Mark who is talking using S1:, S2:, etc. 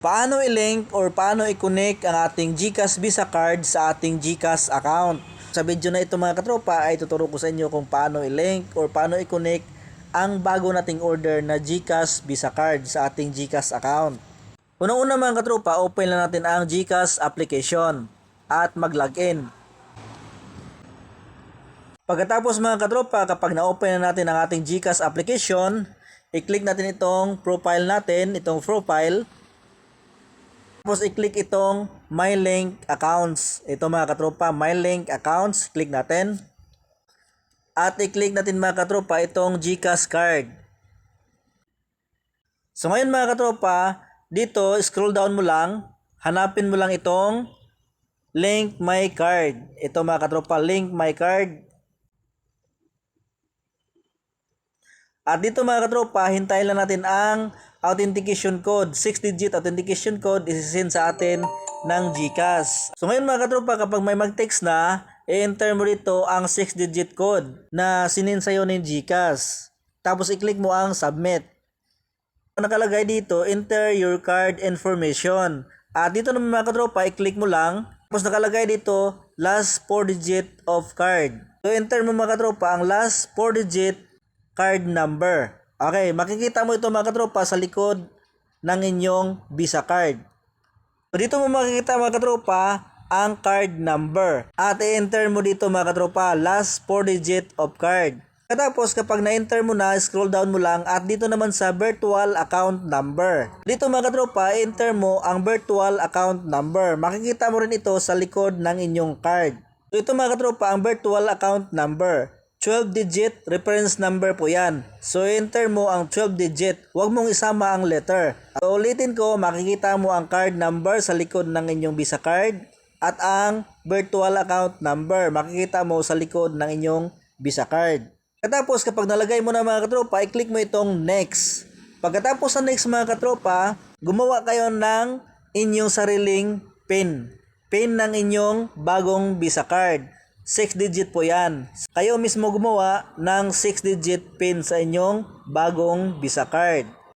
S1: Paano i-link or paano i-connect ang ating GCash Visa card sa ating GCash account? Sa video na ito mga katropa ay tuturo ko sa inyo kung paano i-link or paano i-connect ang bago nating order na GCash Visa card sa ating GCash account. Unang-una mga katropa, open lang natin ang GCash application at mag-login. Pagkatapos mga katropa, kapag na-open na natin ang ating GCash application, i-click natin itong profile natin, itong profile. Tapos i-click itong My Link Accounts. Ito mga katropa, My Link Accounts. Click natin. At i-click natin mga katropa itong GCash card. So ngayon mga katropa, dito scroll down mo lang. Hanapin mo lang itong Link My Card. Ito mga katropa, Link My Card. At dito mga katropa, hintayin lang natin ang authentication code. 6-digit authentication code isi-send sa atin ng GCash. So ngayon mga katropa, kapag may mag-text na, i-enter mo dito ang 6-digit code na sinend sa'yo ng GCash. Tapos i-click mo ang submit. Nakalagay dito, enter your card information. At dito naman mga katropa, i-click mo lang. Tapos nakalagay dito, last 4-digit of card. So enter mo mga katropa ang last 4-digit card number. Okay, makikita mo ito mga katropa sa likod ng inyong Visa card. So dito mo makikita mga katropa ang card number. At i-enter mo dito mga katropa last 4-digit of card. Tapos kapag na-enter mo na, scroll down mo lang at dito naman sa virtual account number. Dito mga katropa, enter mo ang virtual account number. Makikita mo rin ito sa likod ng inyong card. So ito mga katropa ang virtual account number. 12-digit reference number po yan. So enter mo ang 12-digit. Huwag mong isama ang letter. So ulitin ko, makikita mo ang card number sa likod ng inyong Visa card at ang virtual account number makikita mo sa likod ng inyong Visa card. Pagkatapos kapag nalagay mo na mga katropa, i-click mo itong next. Pagkatapos sa next mga katropa, gumawa kayo ng inyong sariling PIN. PIN ng inyong bagong Visa card. 6-digit po yan. Kayo mismo gumawa ng 6-digit PIN sa inyong bagong Visa card.